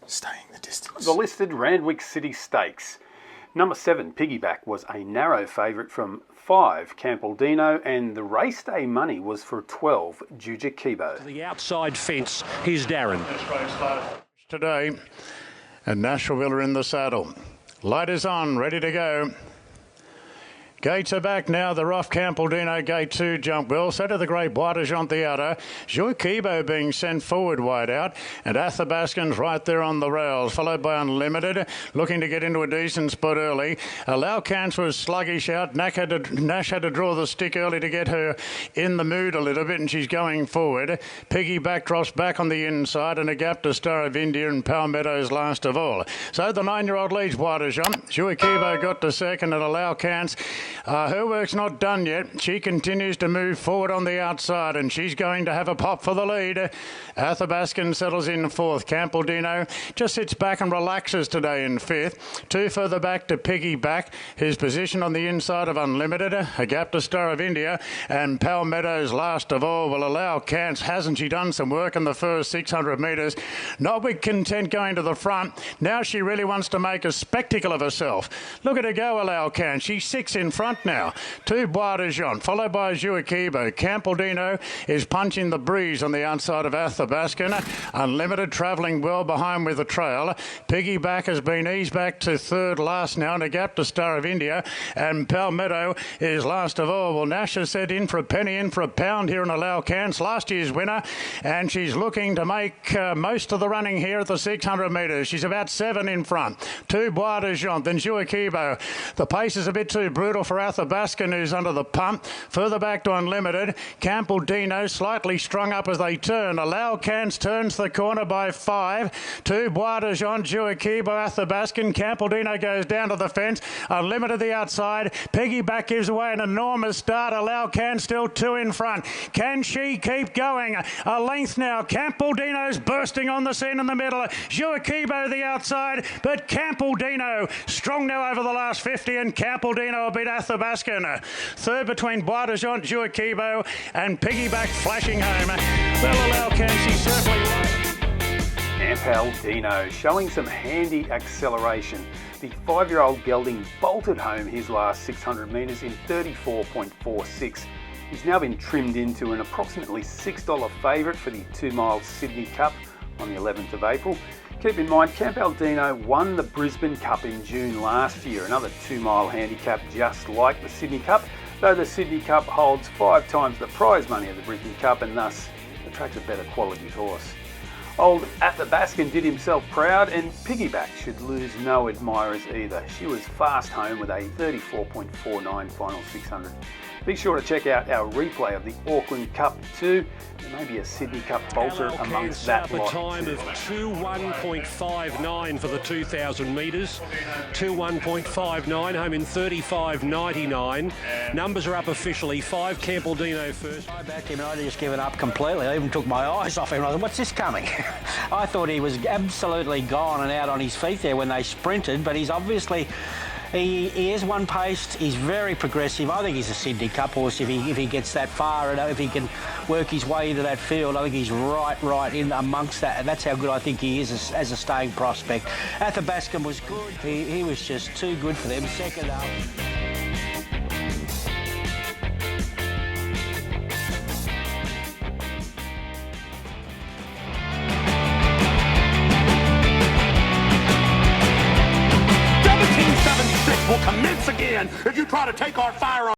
staying the distance. The listed Randwick City Stakes. Number 7, Piggyback, was a narrow favourite from 5, Campaldino, and the race day money was for 12, Juja Kibo. The outside fence, here's Darren. Today, and Nashville are in the saddle. Light is on, ready to go. Gates are back now. They're off. Campaldino, gate 2, jump well. So to the great Bois D'Argent the outer. Juja Kibo being sent forward wide out. And Athabascan's right there on the rails, followed by Unlimited, looking to get into a decent spot early. Alalcance was sluggish out. Nash had to draw the stick early to get her in the mood a little bit, and she's going forward. Piggyback drops back on the inside, and a gap to Star of India and Palmetto's last of all. So the 9-year-old leads Bois D'Argent. Juja Kibo got to second, and Alalcance. Her work's not done yet. She continues to move forward on the outside, and she's going to have a pop for the lead. Athabascan settles in 4th. Campaldino just sits back and relaxes today in 5th. 2 further back to Piggyback. His position on the inside of Unlimited. A gap to Star of India. And Palmetto's last of all will Alalcance. Hasn't she done some work in the first 600 metres? Not with content going to the front. Now she really wants to make a spectacle of herself. Look at her go, Alalcance. She's 6 in front now. 2 Bois D'Argent, followed by Juja Kibo. Campaldino is punching the breeze on the outside of Athabascan. Unlimited travelling well behind with the trail. Piggyback has been eased back to 3rd last now, and a gap to Star of India. And Palmetto is last of all. Well, Nash has said in for a penny, in for a pound here in Alalcance, last year's winner, and she's looking to make most of the running here at the 600 metres. She's about 7 in front. 2 Bois D'Argent, then Juja Kibo. The pace is a bit too brutal for Athabascan, who's under the pump. Further back to Unlimited. Campaldino slightly strung up as they turn. Alalcance turns the corner by 5. 2 Bois D'Argent, Juja Kibo, Athabascan. Campaldino goes down to the fence. Unlimited the outside. Piggyback gives away an enormous start. Alalcance still 2 in front. Can she keep going? A length now. Campaldino's bursting on the scene in the middle. Juja Kibo the outside, but Campaldino strong now over the last 50, and Campaldino will beat Athabascan. 3rd between Bois D'Argent, Juja Kibo, and Piggyback flashing home. Well, Alalcance, she's certainly right. Campaldino showing some handy acceleration. The 5-year-old gelding bolted home his last 600 metres in 34.46. He's now been trimmed into an approximately $6 favourite for the 2-mile Sydney Cup on the 11th of April. Keep in mind, Campaldino won the Brisbane Cup in June last year, another 2-mile handicap just like the Sydney Cup, though the Sydney Cup holds 5 times the prize money of the Brisbane Cup and thus attracts a better quality horse. Old Athabascan did himself proud, and Piggyback should lose no admirers either. She was fast home with a 34.49 final 600. Be sure to check out our replay of the Auckland Cup 2. There may be a Sydney Cup bolter amongst that lot. A time of 2:1.59 for the 2,000 metres. 2:1.59, home in 35.99. Numbers are up officially. 5 Campaldino first. I backed him and I'd just given up completely. I even took my eyes off him. I thought, what's this coming? I thought he was absolutely gone and out on his feet there when they sprinted, but he's obviously... He is one-paced. He's very progressive. I think he's a Sydney Cup horse if he gets that far and if he can work his way into that field. I think he's right in amongst that, and that's how good I think he is as a staying prospect. Athabascan was good. He was just too good for them. Second up. Will commence again if you try to take our fire on